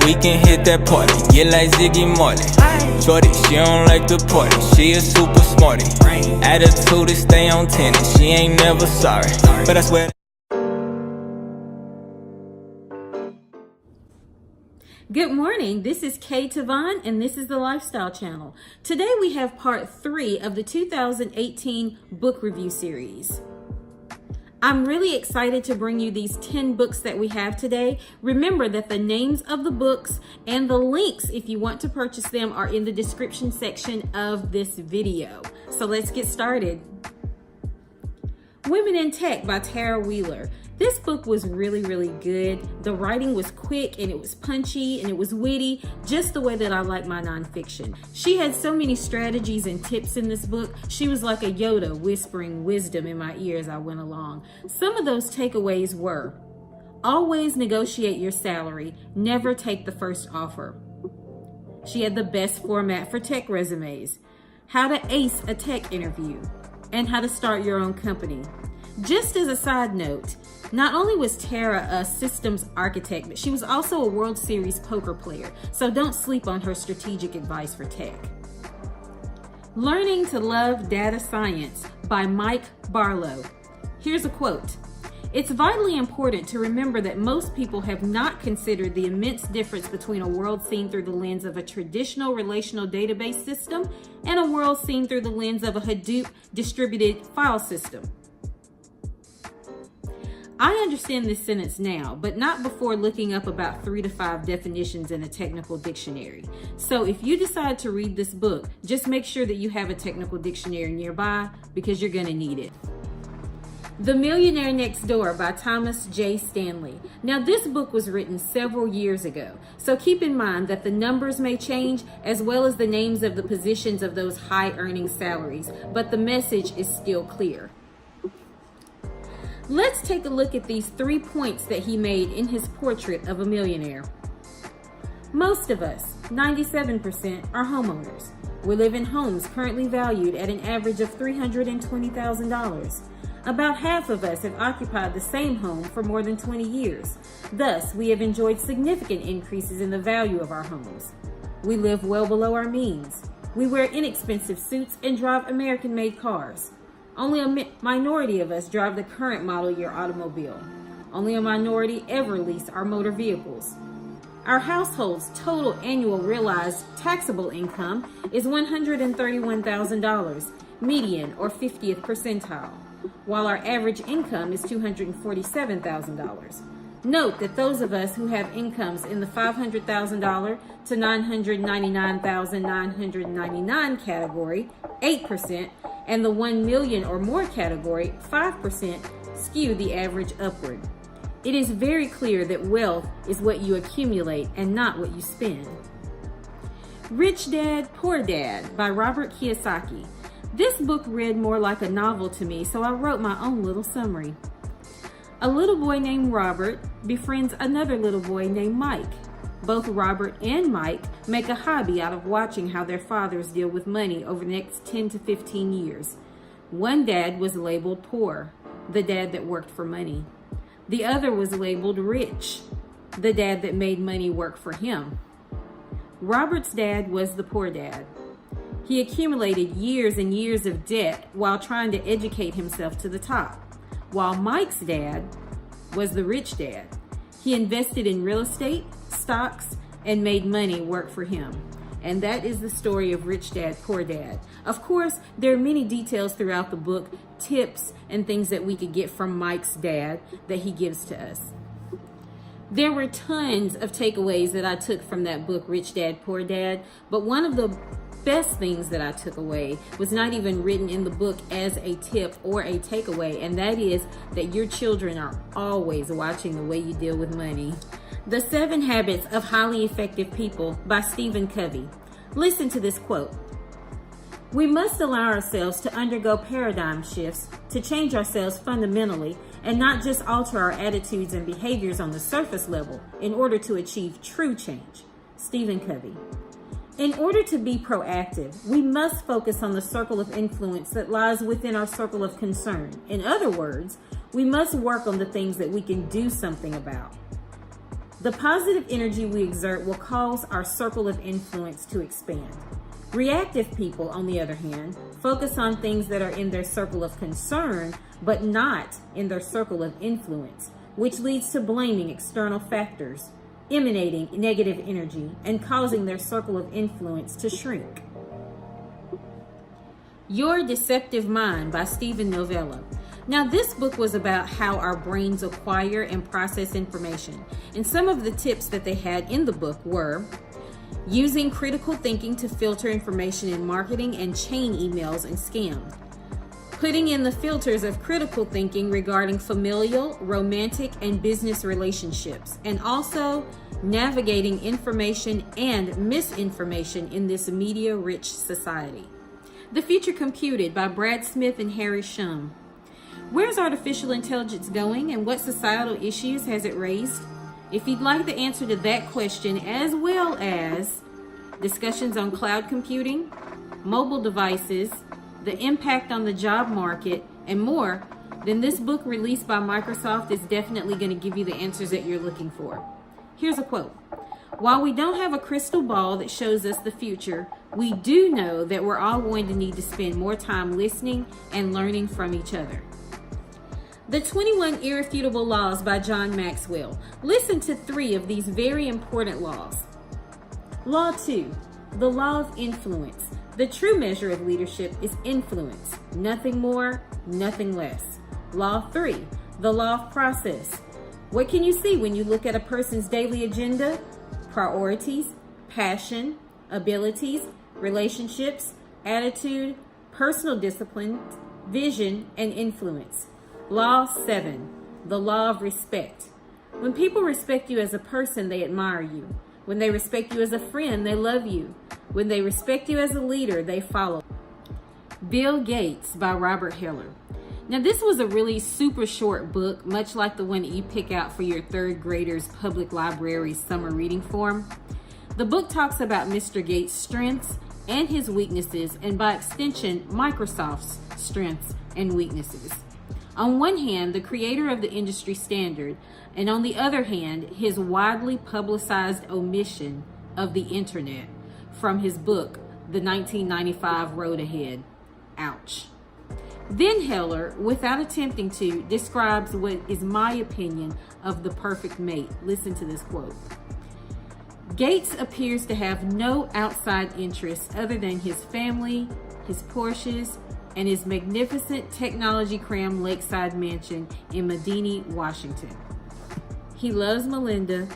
we can hit that party, get like Ziggy Marley. Shorty, she don't like the party, she a super smarty. Attitude is stay on 10 and she ain't never sorry. But I swear. Good morning, this is Kay Tavon and this is the Lifestyle Channel. Today we have part 3 of the 2018 book review series. I'm really excited to bring you these 10 books that we have today. Remember that the names of the books and the links, if you want to purchase them, are in the description section of this video. So let's get started. Women in Tech by Tara Wheeler. This book was really good. The writing was quick and it was punchy and it was witty, just the way that I like my nonfiction. She had so many strategies and tips in this book. She was like a Yoda whispering wisdom in my ear as I went along. Some of those takeaways were: always negotiate your salary, never take the first offer. She had the best format for tech resumes, how to ace a tech interview, and how to start your own company. Just as a side note, not only was Tara a systems architect, but she was also a World Series poker player, so don't sleep on her strategic advice for tech. Learning to Love Data Science by Mike Barlow. Here's a quote: "It's vitally important to remember that most people have not considered the immense difference between a world seen through the lens of a traditional relational database system and a world seen through the lens of a Hadoop distributed file system." I understand this sentence now, but not before looking up about 3 to 5 definitions in a technical dictionary. So if you decide to read this book, just make sure that you have a technical dictionary nearby because you're going to need it. The Millionaire Next Door by Thomas J. Stanley. Now this book was written several years ago, so keep in mind that the numbers may change as well as the names of the positions of those high earning salaries, but the message is still clear. Let's take a look at these 3 points that he made in his portrait of a millionaire. Most of us, 97%, are homeowners. We live in homes currently valued at an average of $320,000. About half of us have occupied the same home for more than 20 years. Thus, we have enjoyed significant increases in the value of our homes. We live well below our means. We wear inexpensive suits and drive American-made cars. Only a minority of us drive the current model year automobile. Only a minority ever lease our motor vehicles. Our household's total annual realized taxable income is $131,000, median or 50th percentile, while our average income is $247,000. Note that those of us who have incomes in the $500,000 to $999,999 category, 8%, and the 1 million or more category, 5%, skew the average upward. It is very clear that wealth is what you accumulate and not what you spend. Rich Dad, Poor Dad by Robert Kiyosaki. This book read more like a novel to me, so I wrote my own little summary. A little boy named Robert befriends another little boy named Mike. Both Robert and Mike make a hobby out of watching how their fathers deal with money over the next 10 to 15 years. One dad was labeled poor, the dad that worked for money. The other was labeled rich, the dad that made money work for him. Robert's dad was the poor dad. He accumulated years and years of debt while trying to educate himself to the top, while Mike's dad was the rich dad. He invested in real estate, stocks, and made money work for him. And that is the story of Rich Dad, Poor Dad. Of course, there are many details throughout the book, tips and things that we could get from Mike's dad that he gives to us. There were tons of takeaways that I took from that book, Rich Dad, Poor Dad, but one of the best things that I took away was not even written in the book as a tip or a takeaway, and that is that your children are always watching the way you deal with money. The 7 Habits of Highly Effective People by Stephen Covey. Listen to this quote. "We must allow ourselves to undergo paradigm shifts, to change ourselves fundamentally, and not just alter our attitudes and behaviors on the surface level in order to achieve true change." Stephen Covey. In order to be proactive, we must focus on the circle of influence that lies within our circle of concern. In other words, we must work on the things that we can do something about. The positive energy we exert will cause our circle of influence to expand. Reactive people, on the other hand, focus on things that are in their circle of concern, but not in their circle of influence, which leads to blaming external factors, emanating negative energy, and causing their circle of influence to shrink. Your Deceptive Mind by Stephen Novella. Now, this book was about how our brains acquire and process information. And some of the tips that they had in the book were using critical thinking to filter information in marketing and chain emails and scams, putting in the filters of critical thinking regarding familial, romantic, and business relationships, and also navigating information and misinformation in this media-rich society. The Future Computed by Brad Smith and Harry Shum. Where's artificial intelligence going, and what societal issues has it raised? If you'd like the answer to that question, as well as discussions on cloud computing, mobile devices, the impact on the job market, and more, then this book released by Microsoft is definitely going to give you the answers that you're looking for. Here's a quote. While we don't have a crystal ball that shows us the future, we do know that we're all going to need to spend more time listening and learning from each other. The 21 Irrefutable Laws by John Maxwell. Listen to 3 of these very important laws. Law 2, the law of influence. The true measure of leadership is influence, nothing more, nothing less. Law 3, the law of process. What can you see when you look at a person's daily agenda? Priorities, passion, abilities, relationships, attitude, personal discipline, vision, and influence. Law 7, the law of respect. When people respect you as a person, they admire you. When they respect you as a friend, they love you. When they respect you as a leader, they follow. Bill Gates by Robert Heller. Now, this was a really super short book, much like the one that you pick out for your 3rd graders public library summer reading form. The book talks about Mr. Gates' strengths and his weaknesses, and by extension, Microsoft's strengths and weaknesses. On one hand, the creator of the industry standard, and on the other hand, his widely publicized omission of the internet from his book, The 1995 Road Ahead. Ouch. Then Heller, without attempting to, describes what is my opinion of the perfect mate. Listen to this quote. Gates appears to have no outside interests other than his family, his Porsches, and his magnificent technology-crammed lakeside mansion in Medina, Washington. He loves Melinda.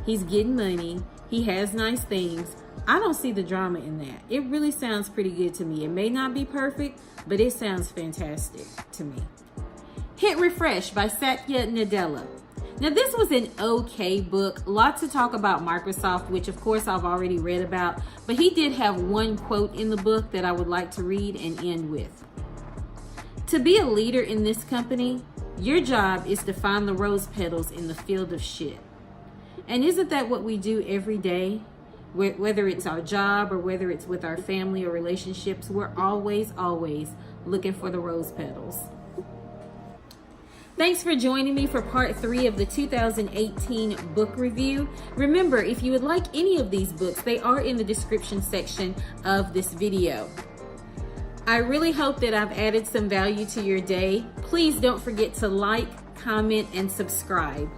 He's getting money. He has nice things. I don't see the drama in that. It really sounds pretty good to me. It may not be perfect, but it sounds fantastic to me. Hit Refresh by Satya Nadella. Now, this was an okay book. Lots to talk about Microsoft, which of course I've already read about, but he did have one quote in the book that I would like to read and end with. To be a leader in this company, your job is to find the rose petals in the field of shit. And isn't that what we do every day? Whether it's our job or whether it's with our family or relationships, we're always looking for the rose petals. Thanks for joining me for part 3 of the 2018 book review. Remember, if you would like any of these books, they are in the description section of this video. I really hope that I've added some value to your day. Please don't forget to like, comment, and subscribe.